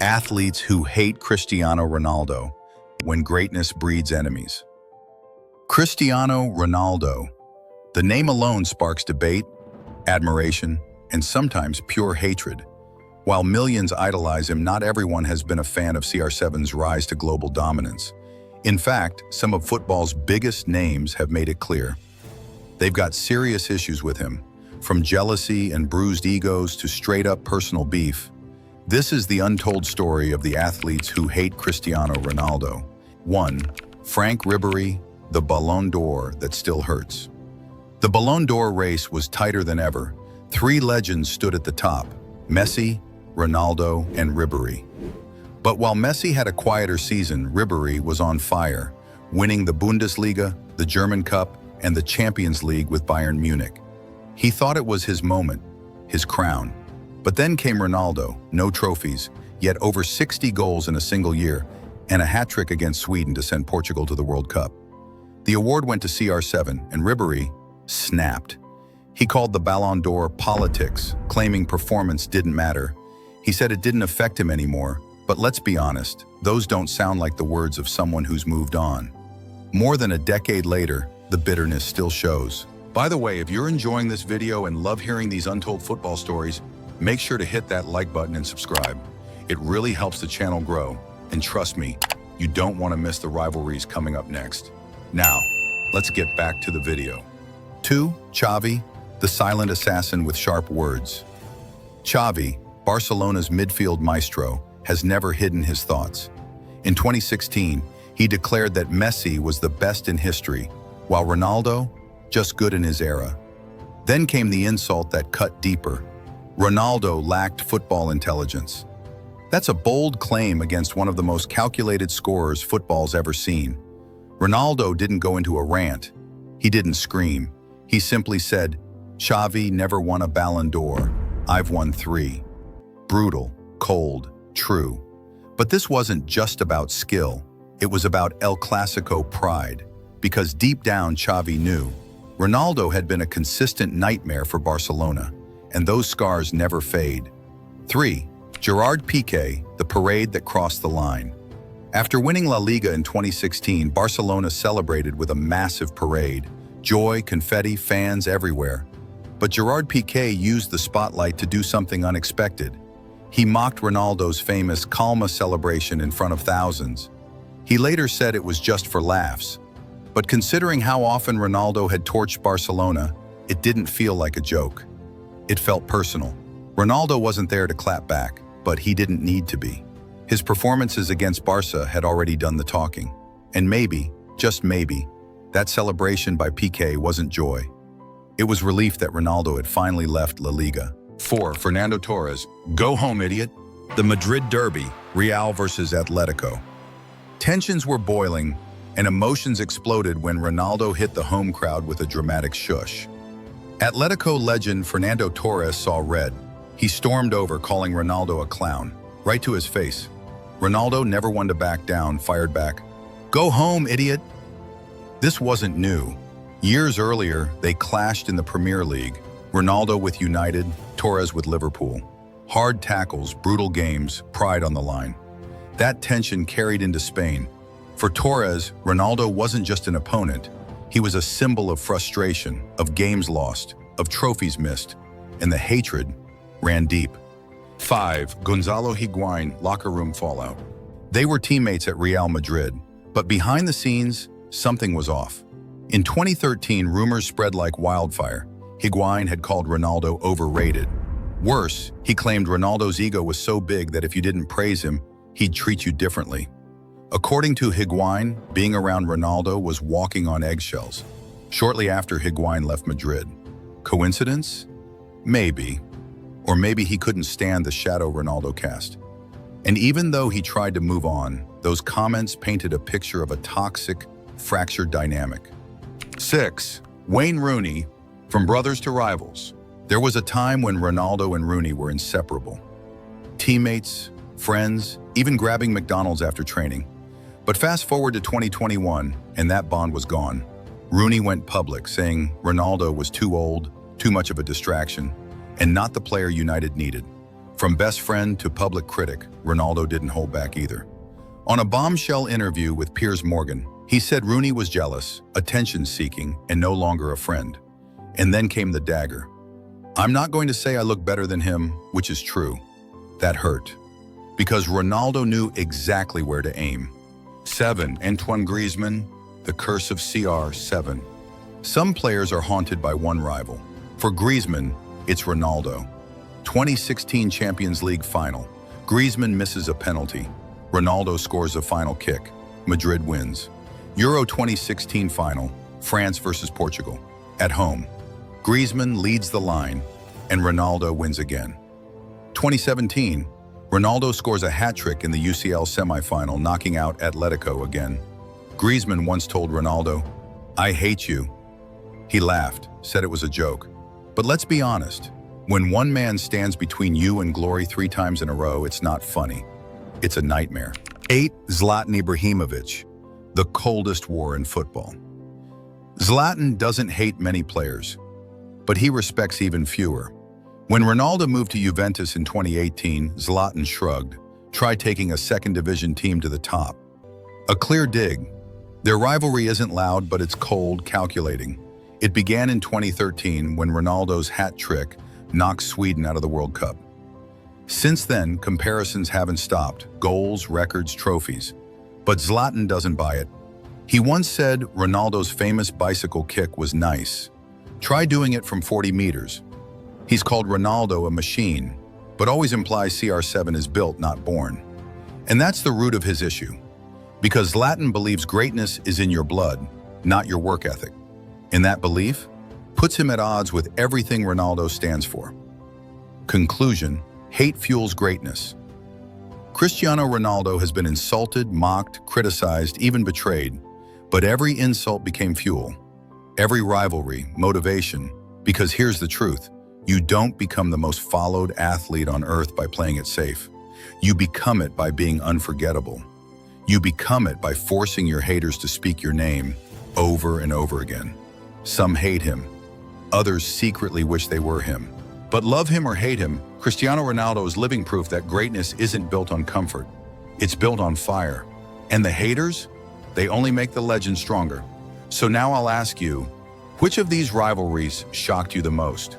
Athletes who hate Cristiano Ronaldo when greatness breeds enemies. Cristiano Ronaldo. The name alone sparks debate, admiration, and sometimes pure hatred. While millions idolize him, not everyone has been a fan of CR7's rise to global dominance. In fact, some of football's biggest names have made it clear. They've got serious issues with him, from jealousy and bruised egos to straight-up personal beef. This is the untold story of the athletes who hate Cristiano Ronaldo. 1. Franck Ribery, the Ballon d'Or that still hurts. The Ballon d'Or race was tighter than ever. 3 legends stood at the top: Messi, Ronaldo, and Ribery. But while Messi had a quieter season, Ribery was on fire, winning the Bundesliga, the German Cup, and the Champions League with Bayern Munich. He thought it was his moment, his crown. But then came Ronaldo, no trophies, yet over 60 goals in a single year, and a hat-trick against Sweden to send Portugal to the World Cup. The award went to CR7, and Ribery snapped. He called the Ballon d'Or politics, claiming performance didn't matter. He said it didn't affect him anymore, but let's be honest, those don't sound like the words of someone who's moved on. More than a decade later, the bitterness still shows. By the way, if you're enjoying this video and love hearing these untold football stories, make sure to hit that like button and subscribe. It really helps the channel grow, and trust me, you don't want to miss the rivalries coming up next. Now, let's get back to the video. 2. Xavi, the silent assassin with sharp words. Xavi, Barcelona's midfield maestro, has never hidden his thoughts. In 2016, he declared that Messi was the best in history, while Ronaldo, just good in his era. Then came the insult that cut deeper. Ronaldo lacked football intelligence. That's a bold claim against one of the most calculated scorers football's ever seen. Ronaldo didn't go into a rant. He didn't scream. He simply said, "Xavi never won a Ballon d'Or. I've won 3. Brutal, cold, true. But this wasn't just about skill. It was about El Clasico pride. Because deep down, Xavi knew Ronaldo had been a consistent nightmare for Barcelona, and those scars never fade. 3. Gerard Piqué, the parade that crossed the line. After winning La Liga in 2016, Barcelona celebrated with a massive parade. Joy, confetti, fans everywhere. But Gerard Piqué used the spotlight to do something unexpected. He mocked Ronaldo's famous calma celebration in front of thousands. He later said it was just for laughs. But considering how often Ronaldo had torched Barcelona, it didn't feel like a joke. It felt personal. Ronaldo wasn't there to clap back, but he didn't need to be. His performances against Barca had already done the talking. And maybe, just maybe, that celebration by Piqué wasn't joy. It was relief that Ronaldo had finally left La Liga. 4. Fernando Torres, go home, idiot. The Madrid derby, Real versus Atletico. Tensions were boiling, and emotions exploded when Ronaldo hit the home crowd with a dramatic shush. Atletico legend Fernando Torres saw red. He stormed over, calling Ronaldo a clown, right to his face. Ronaldo, never one to back down, fired back, "Go home, idiot." This wasn't new. Years earlier, they clashed in the Premier League, Ronaldo with United, Torres with Liverpool. Hard tackles, brutal games, pride on the line. That tension carried into Spain. For Torres, Ronaldo wasn't just an opponent. He was a symbol of frustration, of games lost, of trophies missed, and the hatred ran deep. 5. Gonzalo Higuain, locker room fallout. They were teammates at Real Madrid, but behind the scenes, something was off. In 2013, rumors spread like wildfire. Higuain had called Ronaldo overrated. Worse, he claimed Ronaldo's ego was so big that if you didn't praise him, he'd treat you differently. According to Higuain, being around Ronaldo was walking on eggshells. Shortly after Higuain left Madrid. Coincidence? Maybe. Or maybe he couldn't stand the shadow Ronaldo cast. And even though he tried to move on, those comments painted a picture of a toxic, fractured dynamic. 6. Wayne Rooney, from brothers to rivals. There was a time when Ronaldo and Rooney were inseparable. Teammates, friends, even grabbing McDonald's after training. But fast forward to 2021, and that bond was gone. Rooney went public, saying Ronaldo was too old, too much of a distraction, and not the player United needed. From best friend to public critic, Ronaldo didn't hold back either. On a bombshell interview with Piers Morgan, he said Rooney was jealous, attention-seeking, and no longer a friend. And then came the dagger. "I'm not going to say I look better than him," which is true. That hurt. Because Ronaldo knew exactly where to aim. 7. Antoine Griezmann, the curse of CR7. Some players are haunted by one rival. For Griezmann, it's Ronaldo. 2016 Champions League final. Griezmann misses a penalty. Ronaldo scores a final kick. Madrid wins. Euro 2016 final. France versus Portugal. At home. Griezmann leads the line, and Ronaldo wins again. 2017, Ronaldo scores a hat-trick in the UCL semi-final, knocking out Atletico again. Griezmann once told Ronaldo, "I hate you." He laughed, said it was a joke. But let's be honest, when one man stands between you and glory 3 times in a row, it's not funny. It's a nightmare. 8. Zlatan Ibrahimovic, the coldest war in football. Zlatan doesn't hate many players, but he respects even fewer. When Ronaldo moved to Juventus in 2018, Zlatan shrugged, tried taking a second-division team to the top. A clear dig. Their rivalry isn't loud, but it's cold, calculating. It began in 2013 when Ronaldo's hat trick knocked Sweden out of the World Cup. Since then, comparisons haven't stopped, goals, records, trophies. But Zlatan doesn't buy it. He once said Ronaldo's famous bicycle kick was nice. Try doing it from 40 meters. He's called Ronaldo a machine, but always implies CR7 is built, not born. And that's the root of his issue. Because Zlatan believes greatness is in your blood, not your work ethic. And that belief puts him at odds with everything Ronaldo stands for. Conclusion: hate fuels greatness. Cristiano Ronaldo has been insulted, mocked, criticized, even betrayed. But every insult became fuel. Every rivalry, motivation. Because here's the truth. You don't become the most followed athlete on earth by playing it safe. You become it by being unforgettable. You become it by forcing your haters to speak your name over and over again. Some hate him. Others secretly wish they were him. But love him or hate him, Cristiano Ronaldo is living proof that greatness isn't built on comfort. It's built on fire. And the haters? They only make the legend stronger. So now I'll ask you, which of these rivalries shocked you the most?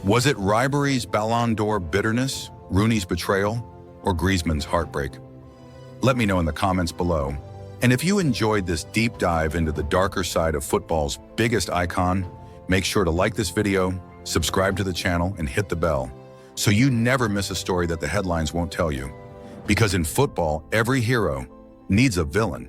Was it Ribery's Ballon d'Or bitterness, Rooney's betrayal, or Griezmann's heartbreak? Let me know in the comments below. And if you enjoyed this deep dive into the darker side of football's biggest icon, make sure to like this video, subscribe to the channel, and hit the bell so you never miss a story that the headlines won't tell you. Because in football, every hero needs a villain.